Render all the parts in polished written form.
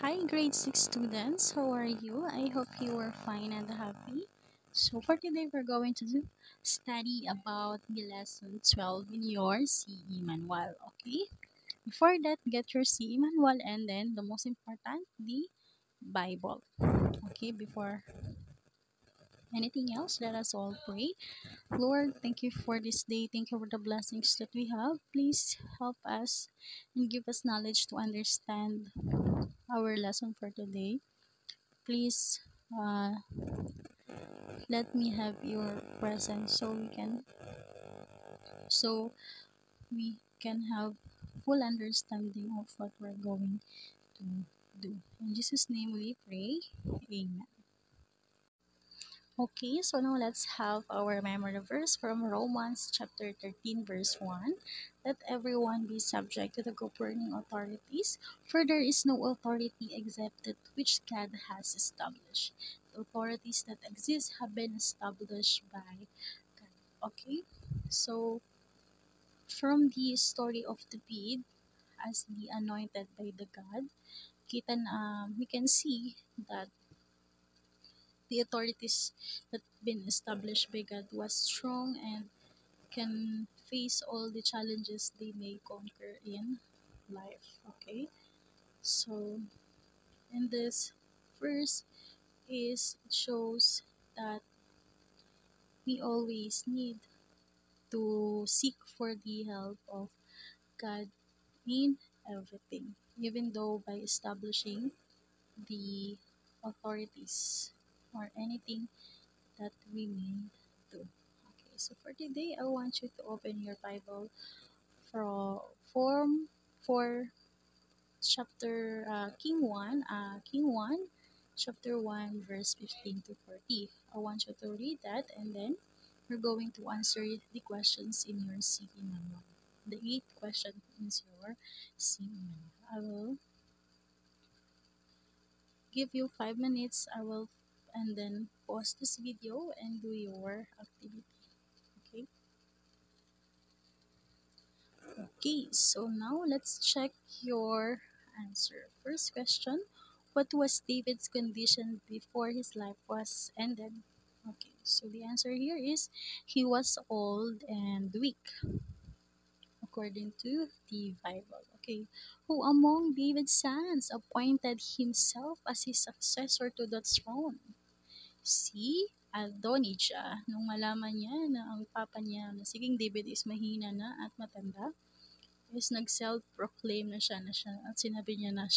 Hi, grade 6 students. How are you? I hope you are fine and happy. So, for today, we're going to study about the lesson 12 in your CE manual. Okay? Before that, get your CE manual and then the most important, the Bible. Okay? Before anything else, let us all pray. Lord, thank you for this day. Thank you for the blessings that we have. Please help us and give us knowledge to understand our lesson for today. Please let me have your presence so we can have full understanding of what we're going to do. In Jesus' name we pray. Amen. Okay, so now let's have our memory verse from Romans chapter 13 verse 1. Let everyone be subject to the governing authorities, for there is no authority except that which God has established. The authorities that exist have been established by God. Okay, so from the story of David as the anointed by the God, we can see that the authorities that been established by God was strong and can face all the challenges they may conquer in life. Okay, so in this verse it shows that we always need to seek for the help of God in everything, even though by establishing the authorities or anything that we may do. Okay, so for today, I want you to open your Bible from form for chapter King 1, chapter 1, verse 15 to 40. I want you to read that and then we're going to answer the questions in your CE manual. The 8 question is your CE manual. I will give you 5 minutes. I will and then pause this video and do your activity. Okay. Okay, so now let's check your answer. First question, what was David's condition before his life was ended? Okay, so the answer here is he was old and weak, according to the Bible. Okay, who among David's sons appointed himself as his successor to the throne? Si Adonijah. Nung malaman niya na ang papa niya na si King David is mahina na at matanda, is nag-self-proclaim na siya at sinabi niya na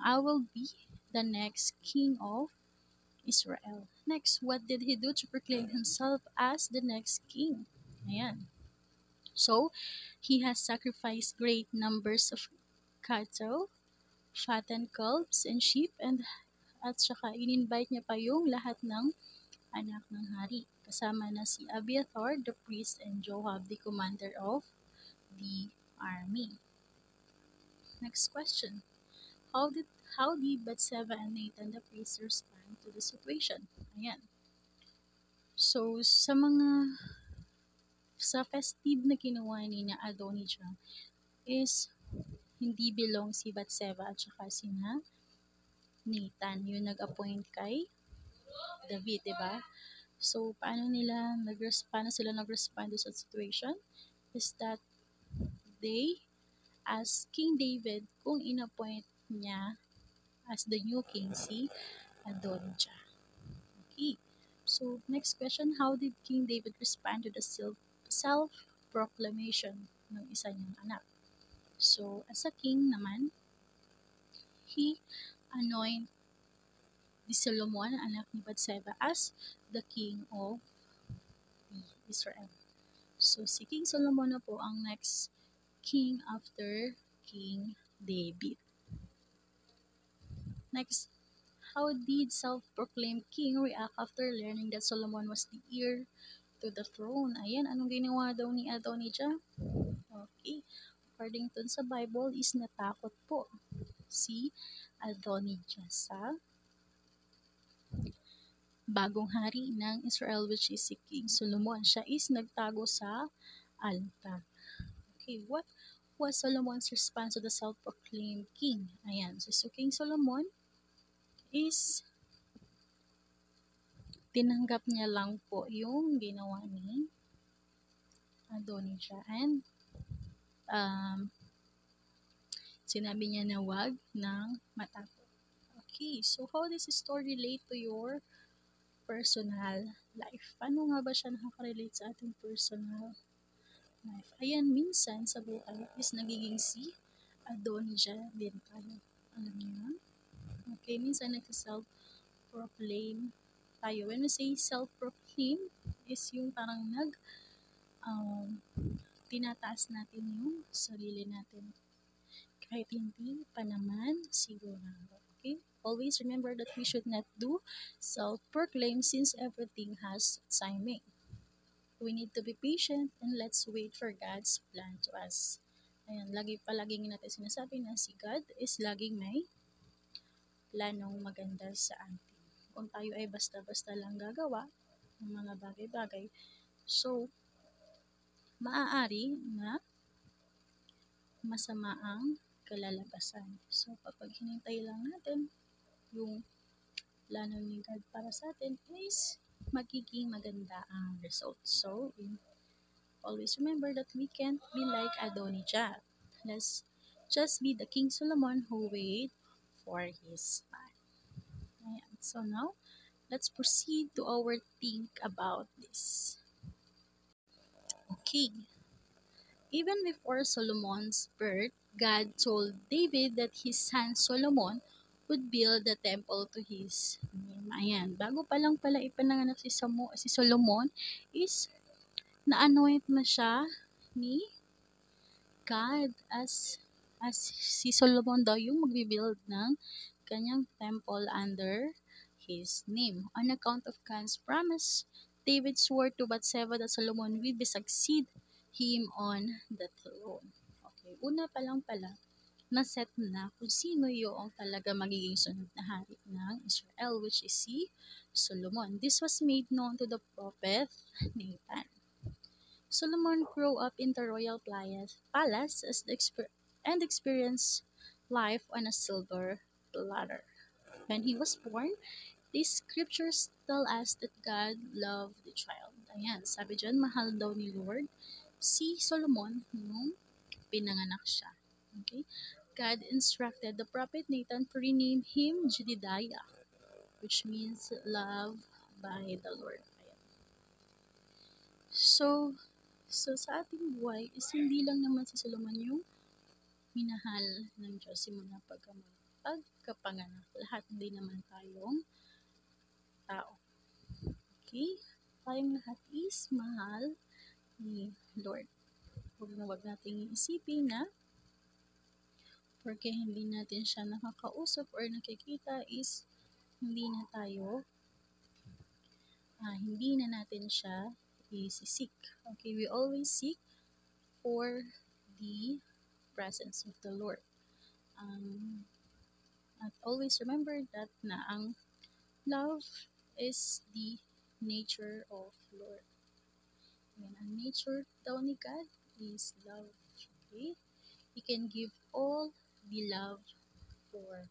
I will be the next king of Israel. Next, what did he do to proclaim himself as the next king? Ayan. So, he has sacrificed great numbers of cattle, fattened calves and sheep, and at saka in-invite niya pa yung lahat ng anak ng hari. Kasama na si Abiathar, the priest, and Joab, the commander of the army. Next question. How did Bathsheba and Nathan the priest respond to the situation? Ayan. So, sa festive na ginawa ni na Adonijah is hindi belong si Bathsheba at saka si Nathan yung nag-appoint kay David, di ba? So, paano sila nag-respond sa situation? Is that they asked King David kung in-appoint niya as the new king si Adonijah. Okay. So, next question, how did King David respond to the self-proclamation ng isa niyang anak? So, as a king naman, he anoint the Solomon, anak ni Bathsheba, as the king of Israel. So, si King Solomon na po ang next king after King David. Next, how did self-proclaimed king react after learning that Solomon was the heir to the throne? Ayan, anong ginawa daw ni Adonijah? Okay, according to sa Bible is natakot po si Adonijah sa bagong hari ng Israel, which is si King Solomon. Siya is nagtago sa altar. Okay, what was Solomon's response to the self-proclaimed king? Ayan, so King Solomon is tinanggap niya lang po yung ginawa ni Adonijah and um, sinabi niya na wag ng matapos. Okay, so how does this story relate to your personal life? Paano nga ba siya nakaka-relate sa ating personal life? Ayan, minsan sa buhay is nagiging si Adonijah din tayo. Alam niyo yun? Okay, minsan nagsa-self-proclaim tayo. When we say self-proclaim, is yung parang um, tinataas natin yung sarili natin. Kahit hindi pa naman sigurado. Okay? Always remember that we should not do self-proclaim since everything has timing. We need to be patient and let's wait for God's plan to us. Ayan, palaging natin sinasabi na si God is laging may planong maganda sa atin. Kung tayo ay basta-basta lang gagawa ng mga bagay-bagay, so, maaari na masama ang kalalabasan. So, kapag hinintay lang natin yung plano ni God para sa atin is magiging maganda ang result. So, always remember that we can't be like Adonijah. Let's just be the King Solomon who wait for his time. Ayan. So now, let's proceed to our think about this. Okay. Even before Solomon's birth, God told David that his son Solomon would build the temple to his name. Ayan, bago pa lang pala ipananganak si Solomon is na-anoint na siya ni God as si Solomon daw yung magbibuild ng kanyang temple under his name. On account of God's promise, David swore to Bathsheba that Solomon will be succeed him on the throne. Okay, una pa lang pala, na-set na kung sino yung talaga magiging sunod na hari ng Israel, which is si Solomon. This was made known to the prophet Nathan. Solomon grew up in the royal palace and experienced life on a silver platter. When he was born, the scriptures tell us that God loved the child. Ayan, sabi dyan, mahal daw ni Lord si Solomon nung pinanganak siya. Okay? God instructed the prophet Nathan to rename him Jedidiah, which means love by the Lord. Ayan. So sa ating buhay is hindi lang naman si Solomon yung minahal ng Diyos simula pagkapanganak. Lahat din naman tayong tao. Okay? Tayong lahat is mahal ni Lord. Huwag nating iisipin na porque hindi natin siya nakakausap or nakikita is hindi na natin siya isisik. Okay, we always seek for the presence of the Lord. At always remember that na ang love is the nature of Lord. Yan, ang nature daw ni God is love. Okay? He can give all the love for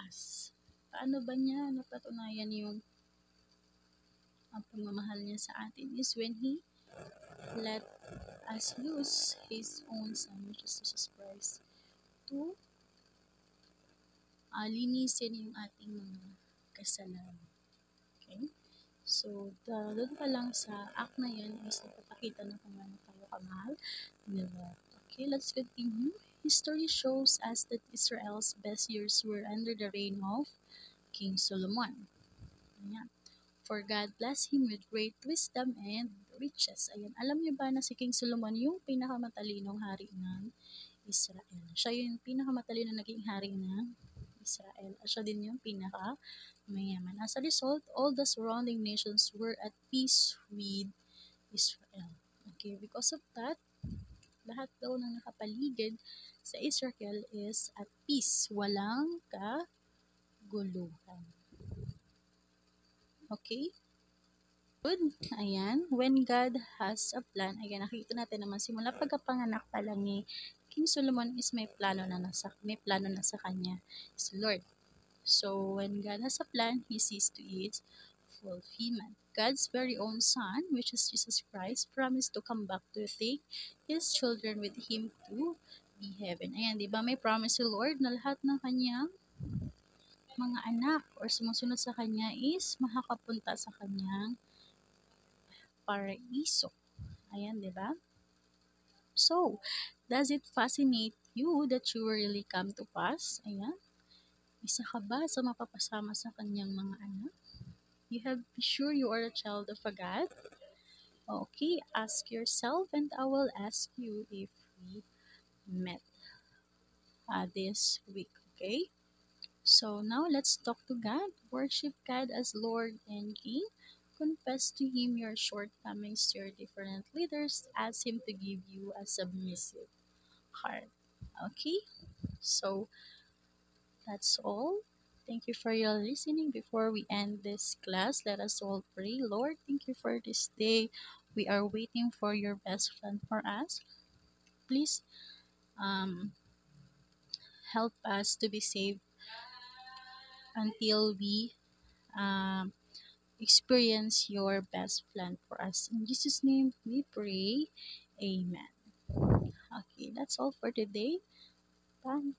us. Paano ba niya napatunayan yung ang pagmamahal niya sa atin is when He let us use His own Son, which is Jesus Christ, to linisin yung ating mga kasalanan. Okay? So, doon pa lang sa act na yan is napapakita na kung ano tayo kamahal ni Lord. Okay, let's continue. History shows us that Israel's best years were under the reign of King Solomon. Ayan. For God blessed him with great wisdom and riches. Ayan, alam niyo ba na si King Solomon yung pinakamatalinong hari ng Israel? Siya yung pinakamatalinong naging hari ng Israel. At siya din yung pinakamayaman. As a result, all the surrounding nations were at peace with Israel. Okay, because of that, lahat daw ng nakapaligid sa Israel is at peace. Walang kaguluhan. Okay? Good. Ayan. When God has a plan, ayan, nakikita natin naman simula pagkapanganak pa lang ni King Solomon is may plano na sa kanya, is Lord. So when God has a plan, He sees to its fulfillment. God's very own Son, which is Jesus Christ, promised to come back to take His children with Him to the heaven. Ayan, di ba may promise si Lord na lahat ng kanyang mga anak or sumusunod sa kanya is makakapunta sa kanyang paraiso. Ayan, di ba? So, does it fascinate you that you will really come to pass? Ayan. Isa ka ba sa mapapasama sa kanyang mga anak? You have be sure you are a child of a God? Okay, ask yourself and I will ask you if we met this week. Okay? So now let's talk to God. Worship God as Lord and King. Confess to Him your shortcomings to your different leaders. Ask Him to give you a submissive heart. Okay? So that's all. Thank you for your listening. Before we end this class, let us all pray. Lord, thank you for this day. We are waiting for your best plan for us. Please um, help us to be saved until we um, experience your best plan for us. In Jesus' name we pray. Amen. Okay, that's all for today. Bye.